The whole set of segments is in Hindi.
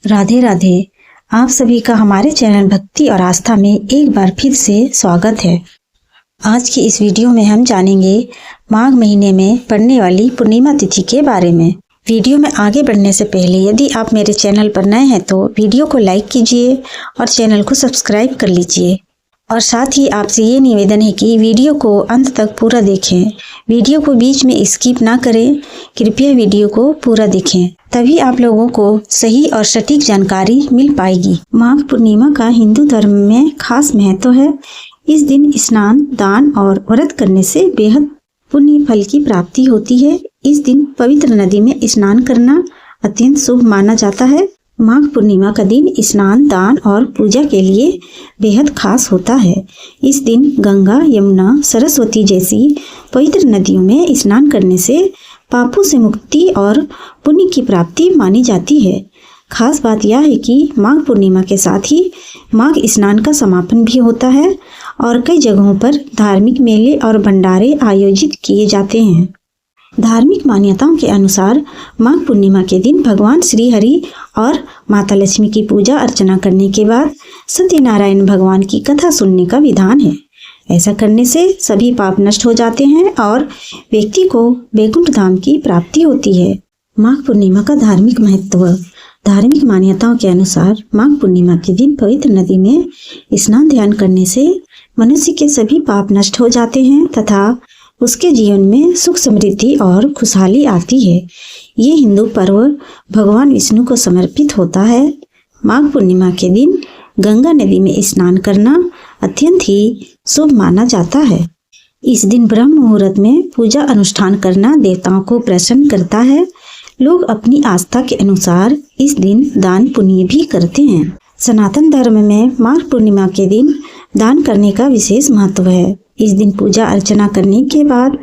राधे राधे। आप सभी का हमारे चैनल भक्ति और आस्था में एक बार फिर से स्वागत है। आज की इस वीडियो में हम जानेंगे माघ महीने में पड़ने वाली पूर्णिमा तिथि के बारे में। वीडियो में आगे बढ़ने से पहले यदि आप मेरे चैनल पर नए हैं तो वीडियो को लाइक कीजिए और चैनल को सब्सक्राइब कर लीजिए। और साथ ही आपसे ये निवेदन है कि वीडियो को अंत तक पूरा देखें। वीडियो को बीच में स्किप ना करें। कृपया वीडियो को पूरा देखें, तभी आप लोगों को सही और सटीक जानकारी मिल पाएगी। माघ पूर्णिमा का हिंदू धर्म में खास महत्व है। इस दिन स्नान, दान और व्रत करने से बेहद पुण्य फल की प्राप्ति होती है। इस दिन पवित्र नदी में स्नान करना अत्यंत शुभ माना जाता है। माघ पूर्णिमा का दिन स्नान, दान और पूजा के लिए बेहद खास होता है। इस दिन गंगा, यमुना, सरस्वती जैसी पवित्र नदियों में स्नान करने से पापों से मुक्ति और पुण्य की प्राप्ति मानी जाती है। खास बात यह है कि माघ पूर्णिमा के साथ ही माघ स्नान का समापन भी होता है और कई जगहों पर धार्मिक मेले और भंडारे आयोजित किए जाते हैं। धार्मिक मान्यताओं के अनुसार माघ पूर्णिमा के दिन भगवान श्री हरि और माता लक्ष्मी की पूजा अर्चना करने के बाद सत्यनारायण भगवान की कथा सुनने का विधान है। ऐसा करने से सभी पाप नष्ट हो जाते हैं और व्यक्ति को वैकुंठ धाम की प्राप्ति होती है। माघ पूर्णिमा का धार्मिक महत्व। धार्मिक मान्यताओं के अनुसार माघ पूर्णिमा के दिन पवित्र नदी में स्नान ध्यान करने से मनुष्य के सभी पाप नष्ट हो जाते हैं तथा उसके जीवन में सुख, समृद्धि और खुशहाली आती है। ये हिंदू पर्व भगवान विष्णु को समर्पित होता है। माघ पूर्णिमा के दिन गंगा नदी में स्नान करना अत्यंत ही शुभ माना जाता है। इस दिन ब्रह्म मुहूर्त में पूजा अनुष्ठान करना देवताओं को प्रसन्न करता है। लोग अपनी आस्था के अनुसार इस दिन दान पुण्य भी करते हैं। सनातन धर्म में माघ पूर्णिमा के दिन दान करने का विशेष महत्व है। इस दिन पूजा अर्चना करने के बाद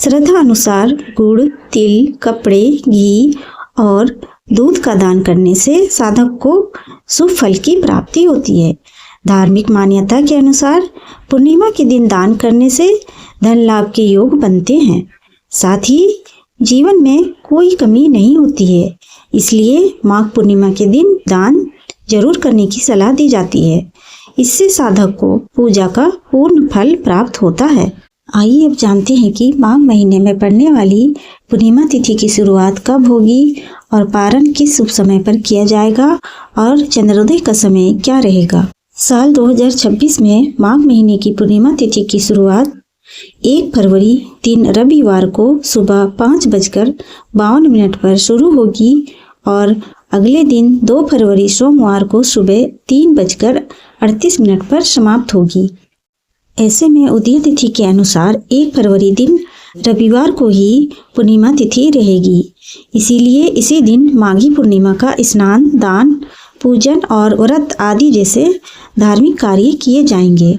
श्रद्धा अनुसार गुड़, तिल, कपड़े, घी और दूध का दान करने से साधक को शुभ फल की प्राप्ति होती है। धार्मिक मान्यता के अनुसार पूर्णिमा के दिन दान करने से धन लाभ के योग बनते हैं। साथ ही जीवन में कोई कमी नहीं होती है। इसलिए माघ पूर्णिमा के दिन दान जरूर करने की सलाह दी जाती है। इससे साधक को पूजा का पूर्ण फल प्राप्त होता है। आइए अब जानते हैं कि माघ महीने में पड़ने वाली पूर्णिमा तिथि की शुरुआत कब होगी और पारण किस शुभ समय पर किया जाएगा और चंद्रोदय का समय क्या रहेगा। साल 2026 में माघ महीने की पूर्णिमा तिथि की शुरुआत 1 फरवरी 3 रविवार को सुबह 5:52 पर शुरू होगी और अगले दिन 2 फरवरी सोमवार को सुबह 3:38 पर समाप्त होगी। ऐसे में उदय तिथि के अनुसार 1 फरवरी दिन रविवार को ही पूर्णिमा तिथि रहेगी। इसीलिए इसी दिन माघी पूर्णिमा का स्नान, दान, पूजन और व्रत आदि जैसे धार्मिक कार्य किए जाएंगे।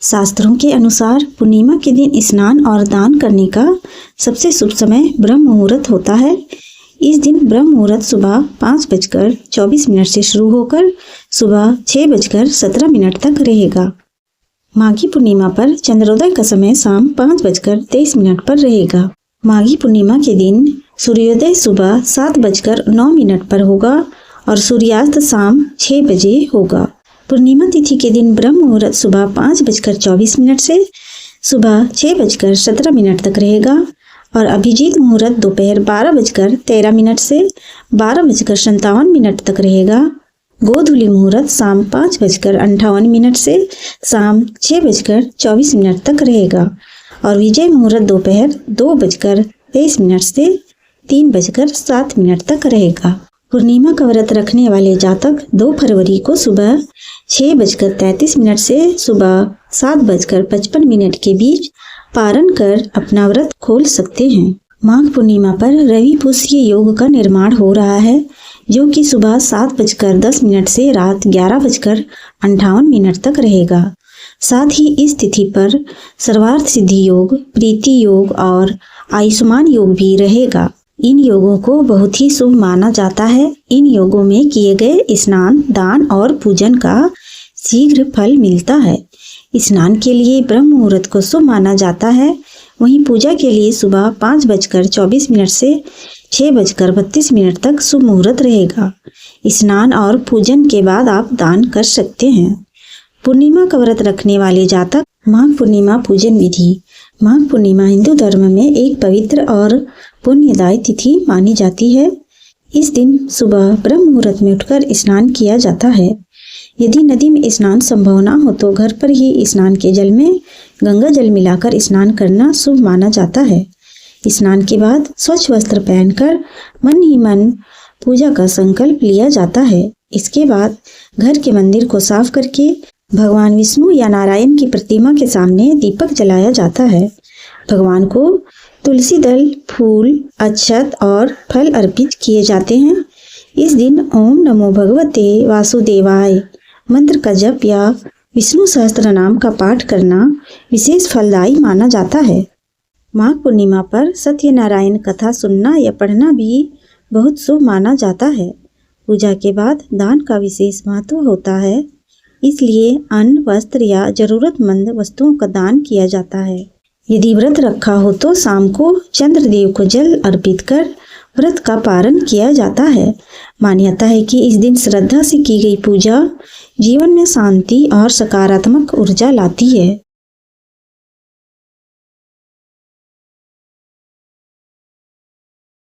शास्त्रों के अनुसार पूर्णिमा के दिन स्नान और दान करने का सबसे शुभ समय ब्रह्म मुहूर्त होता है। इस दिन ब्रह्म मुहूर्त सुबह 5:24 से शुरू होकर सुबह 6:17 तक रहेगा। माघी पूर्णिमा पर चंद्रोदय का समय शाम 5:23 पर रहेगा। माघी पूर्णिमा के दिन सूर्योदय सुबह 7:09 पर होगा और सूर्यास्त शाम 6 बजे होगा। पूर्णिमा तिथि के दिन ब्रह्म मुहूर्त सुबह 5:24 से सुबह 6:17 तक रहेगा और अभिजीत मुहूर्त दोपहर 12:13 से 12:57 तक रहेगा। गोधूली मुहूर्त शाम 5:58 से शाम 6:24 तक रहेगा और विजय मुहूर्त दोपहर 2:23 से 3:07 तक रहेगा। पूर्णिमा का व्रत रखने वाले जातक 2 फरवरी को सुबह 6:33 से सुबह 7:55 के बीच पारण कर अपना व्रत खोल सकते हैं। माघ पूर्णिमा पर रवि पुष्य योग का निर्माण हो रहा है, जो कि सुबह 7:10 से रात 11:58 तक रहेगा। साथ ही इस तिथि पर सर्वार्थ सिद्धि योग, प्रीति योग और आयुष्मान योग भी रहेगा। इन योगों को बहुत ही शुभ माना जाता है। इन योगों में किए गए स्नान, दान और पूजन का शीघ्र फल मिलता है। स्नान के लिए ब्रह्म मुहूर्त को शुभ माना जाता है। वहीं पूजा के लिए सुबह 5:24 से 6:32 तक शुभ मुहूर्त रहेगा। स्नान और पूजन के बाद आप दान कर सकते हैं। पूर्णिमा का व्रत रखने वाले जातक माघ पूर्णिमा पूजन विधि। माघ पूर्णिमा हिंदू धर्म में एक पवित्र और पुण्यदायी तिथि मानी जाती है। इस दिन सुबह ब्रह्म मुहूर्त में उठकर स्नान किया जाता है। यदि नदी में स्नान संभव ना हो तो घर पर ही स्नान के जल में गंगा जल मिलाकर स्नान करना शुभ माना जाता है। स्नान के बाद स्वच्छ वस्त्र पहनकर मन ही मन पूजा का संकल्प लिया जाता है। इसके बाद घर के मंदिर को साफ करके भगवान विष्णु या नारायण की प्रतिमा के सामने दीपक जलाया जाता है। भगवान को तुलसी दल, फूल, अक्षत और फल अर्पित किए जाते हैं। इस दिन ओम नमो भगवते वासुदेवाय मंत्र का जप या विष्णु सहस्त्र नाम का पाठ करना विशेष फलदायी माना जाता है। माघ पूर्णिमा पर सत्यनारायण कथा सुनना या पढ़ना भी बहुत शुभ माना जाता है। पूजा के बाद दान का विशेष महत्व होता है, इसलिए अन्न, वस्त्र या जरूरतमंद वस्तुओं का दान किया जाता है। यदि व्रत रखा हो तो शाम को चंद्रदेव को जल अर्पित कर व्रत का पारण किया जाता है। मान्यता है कि इस दिन श्रद्धा से की गई पूजा जीवन में शांति और सकारात्मक ऊर्जा लाती है।